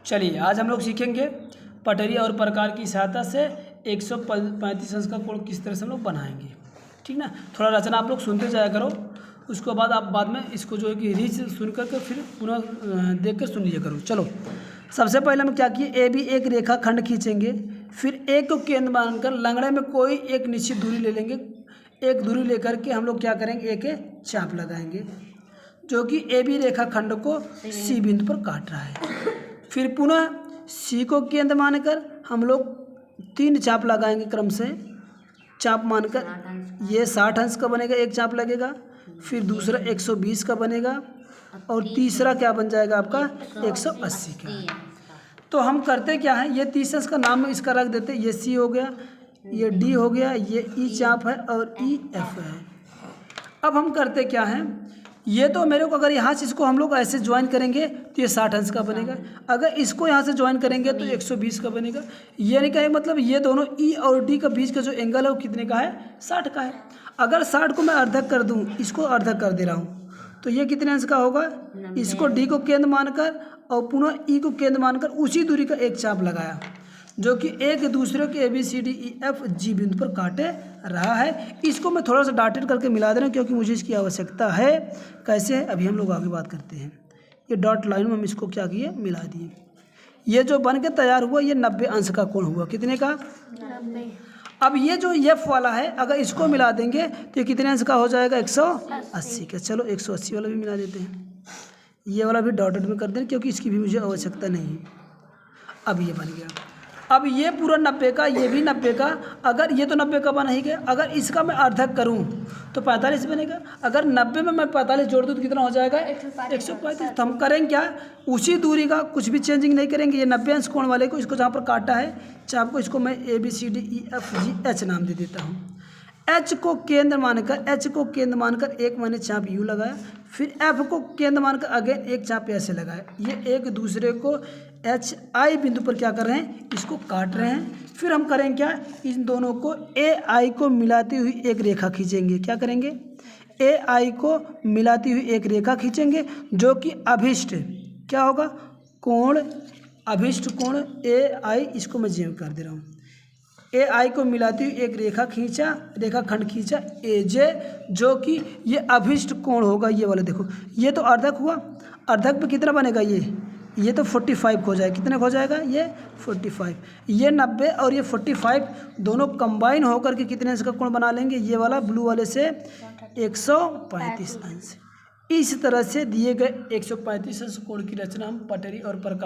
चलिए आज हम लोग सीखेंगे पटरी और प्रकार की सहायता से 135 अंश का कोण किस तरह से हम लोग बनाएंगे। ठीक ना, थोड़ा रचना आप लोग सुनते जाया करो, उसके बाद आप बाद में इसको जो है कि रीच सुन करके फिर पुनः देख कर सुन लिया करो। चलो सबसे पहले हम क्या किए, ए बी एक रेखा खंड खींचेंगे, फिर एक को केंद्र मानकर लंगड़े में कोई एक निश्चित दूरी ले लेंगे। एक दूरी लेकर के हम लोग क्या करेंगे, एक चाप लगाएंगे जो कि ए बी रेखा खंड को सी बिंदु पर काट रहा है। फिर पुनः सी को केंद्र मानकर हम लोग 3 चाप लगाएंगे क्रम से, चाप मानकर ये 60 अंश का बनेगा, एक चाप लगेगा, फिर दूसरा 120 का बनेगा और तीसरा क्या बन जाएगा आपका 180 का। तो हम करते क्या है, ये 30 अंश का नाम इसका रख देते, ये सी हो गया, ये डी हो गया, ये ई चाप है और ई एफ है। अब हम करते क्या हैं, ये तो मेरे को अगर यहाँ से इसको हम लोग ऐसे ज्वाइन करेंगे तो ये 60 अंश का बनेगा, अगर इसको यहाँ से ज्वाइन करेंगे तो 120 का बनेगा। ये नहीं कहें मतलब ये दोनों ई और डी का बीच का जो एंगल है वो कितने का है, 60 का है। अगर 60 को मैं अर्धक कर दूँ, इसको अर्धक कर दे रहा हूँ, तो ये कितने अंश का होगा, इसको डी को केंद्र मानकर और पुनः ई को केंद्र मानकर उसी दूरी का एक चाप लगाया जो कि एक दूसरे के A B C D E F G बिंदु पर काटे रहा है। इसको मैं थोड़ा सा डॉटेड करके मिला दे रहा हूँ क्योंकि मुझे इसकी आवश्यकता है। कैसे है अभी हम लोग आगे बात करते हैं। ये डॉट लाइन में हम इसको क्या किए, मिला दिए। ये जो बन के तैयार हुआ ये 90 अंश का कोण हुआ, कितने का, 90। अब ये जो एफ वाला है अगर इसको मिला देंगे तो ये कितने अंश का हो जाएगा, 180 का। चलो 180 वाला भी मिला देते हैं, ये वाला भी डॉटेड में कर दें क्योंकि इसकी भी मुझे आवश्यकता नहीं है। अब ये बन गया, अब ये पूरा 90 का, ये भी 90 का, अगर ये तो 90 का बना ही गया, अगर इसका मैं अर्धक करूं तो 45 बनेगा। अगर 90 में मैं 45 जोड़ दूँ तो कितना हो जाएगा, 135। तो हम करेंगे क्या, उसी दूरी का कुछ भी चेंजिंग नहीं करेंगे। ये 90 अंश कोण वाले को इसको जहाँ पर काटा है चाप को, इसको मैं A B C D E F G H नाम दे देता हूँ। एच को केंद्र मानकर एक मैंने चाप यू लगाया, फिर एफ को केंद्र मानकर अगेन एक चाप ऐसे लगाया। ये एक दूसरे को एच आई बिंदु पर क्या कर रहे हैं, इसको काट रहे हैं। फिर हम करेंगे क्या, इन दोनों को ए आई को मिलाती हुई एक रेखा खींचेंगे। क्या करेंगे, ए आई को मिलाती हुई एक रेखा खींचेंगे जो कि अभिष्ट क्या होगा, कोण, अभिष्ट कोण ए आई, इसको मैं जेम कर दे रहा हूँ। ए आई को मिलाती हुई एक रेखा खींचा, रेखाखंड खींचा ए जे, जो कि ये अभिष्ट कोण होगा। ये वाला देखो, ये तो अर्धक हुआ, अर्धक पे कितना बनेगा, ये तो 45 हो जाएगा। कितने हो जाएगा, ये 45, ये 90 और ये 45 दोनों कंबाइन होकर के कितने अंश का कोण बना लेंगे, ये वाला ब्लू वाले से 135 अंश। इस तरह से दिए गए 135 अंश कोण की रचना हम पटरी और प्रकार